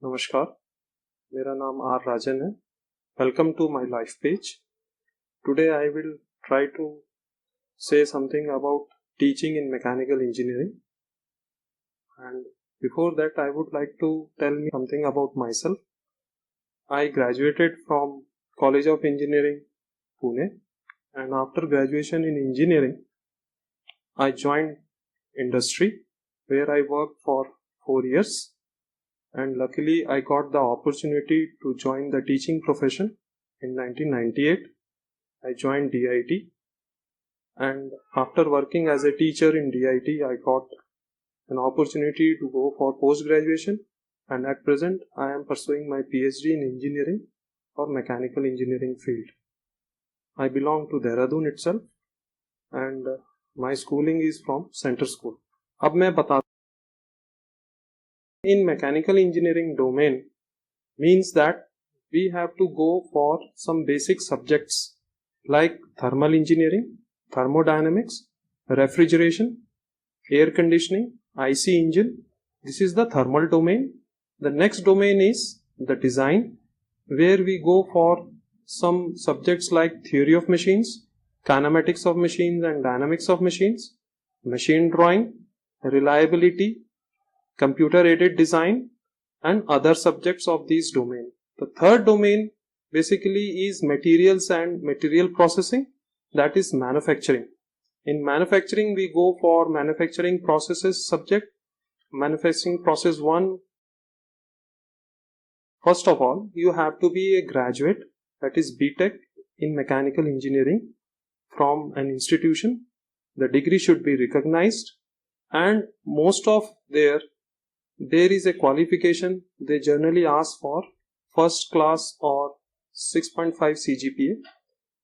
नमस्कार, मेरा नाम आर राजन है। Welcome to my life page. Today I will try to say something about teaching in mechanical engineering, and before that I would like to tell me something about myself. I graduated from College of Engineering, Pune, and after graduation in engineering I joined industry where I worked for 4 years, and luckily I got the opportunity to join the teaching profession in 1998. I joined DIT, and after working as a teacher in DIT I got an opportunity to go for post graduation, and at present I am pursuing my PhD in engineering or mechanical engineering field. I belong to Dehradun itself, and my schooling is from Center School. अब मैं बता in mechanical engineering domain means that we have to go for some basic subjects like thermal engineering, thermodynamics, refrigeration, air conditioning, IC engine. This is the thermal domain. The next domain is the design, where we go for some subjects like theory of machines, kinematics of machines and dynamics of machines, machine drawing, reliability, computer aided design, and other subjects of these domain. The third domain basically is materials and material processing, that is manufacturing. In manufacturing we go for manufacturing processes subject. Manufacturing process 1, first of all you have to be a graduate, that is BTech in mechanical engineering from an institution. The degree should be recognized, and most of there is a qualification. They generally ask for first class or 6.5 CGPA.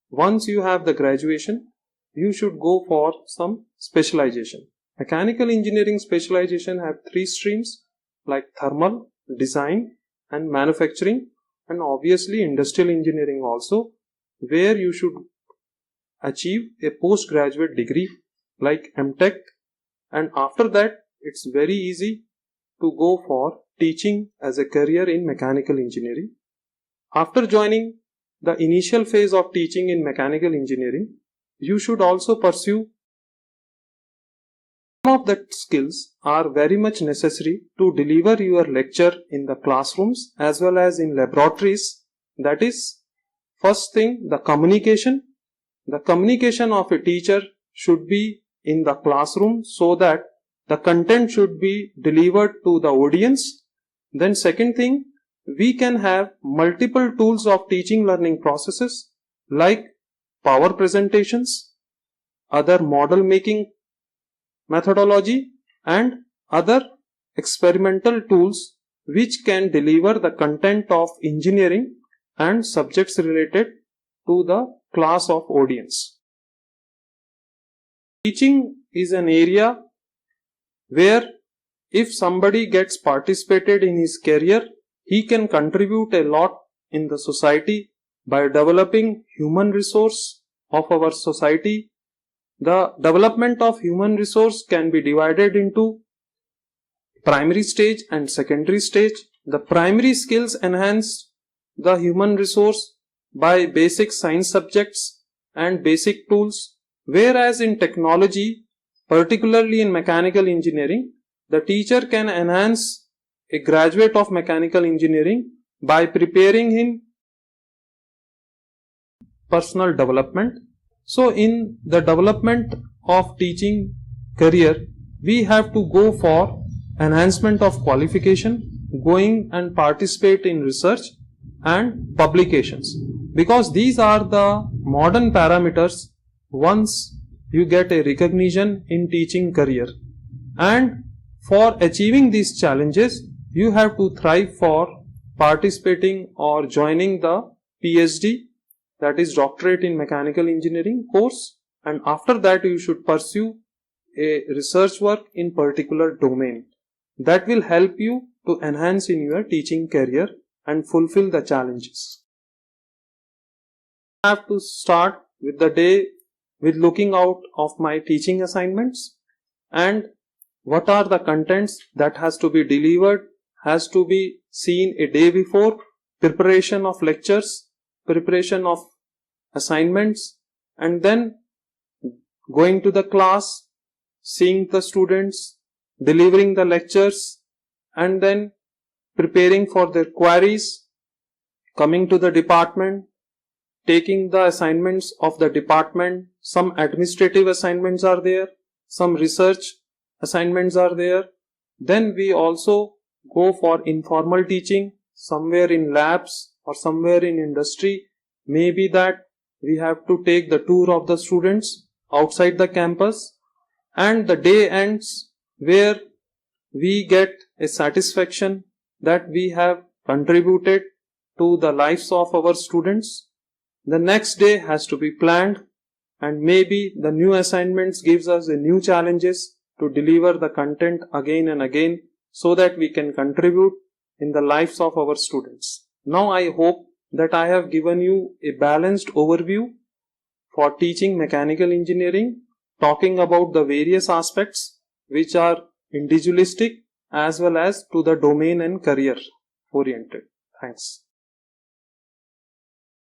Once you have the graduation, you should go for some specialization. Mechanical engineering specialization have 3 streams like thermal, design and manufacturing, and obviously industrial engineering also, where you should achieve a postgraduate degree like MTech, and after that it's very easy to go for teaching as a career in mechanical engineering. After joining the initial phase of teaching in mechanical engineering, you should also pursue some of the skills are very much necessary to deliver your lecture in the classrooms as well as in laboratories. That is, first thing, the communication. The communication of a teacher should be in the classroom so that the content should be delivered to the audience. Then second thing, we can have multiple tools of teaching learning processes like power presentations, other model making methodology, and other experimental tools which can deliver the content of engineering and subjects related to the class of audience. Teaching is an area where if somebody gets participated in his career, he can contribute a lot in the society by developing human resource of our society. The development of human resource can be divided into primary stage and secondary stage. The primary skills enhance the human resource by basic science subjects and basic tools, whereas in technology, particularly in mechanical engineering, the teacher can enhance a graduate of mechanical engineering by preparing him personal development. So in the development of teaching career, we have to go for enhancement of qualification, going and participate in research and publications, because these are the modern parameters once you get a recognition in teaching career. And for achieving these challenges, you have to thrive for participating or joining the PhD, that is doctorate in mechanical engineering course, and after that you should pursue a research work in particular domain. That will help you to enhance in your teaching career and fulfill the challenges. I have to start with the day with looking out of my teaching assignments and what are the contents that has to be delivered has to be seen a day before, preparation of lectures, preparation of assignments, and then going to the class, seeing the students, delivering the lectures, and then preparing for their queries, coming to the department, taking the assignments of the department. Some administrative assignments are there, some research assignments are there. Then we also go for informal teaching somewhere in labs or somewhere in industry. Maybe that we have to take the tour of the students outside the campus, and the day ends where we get a satisfaction that we have contributed to the lives of our students. The next day has to be planned, and maybe the new assignments gives us the new challenges to deliver the content again and again so that we can contribute in the lives of our students. Now I hope that I have given you a balanced overview for teaching mechanical engineering, talking about the various aspects which are individualistic as well as to the domain and career oriented. Thanks.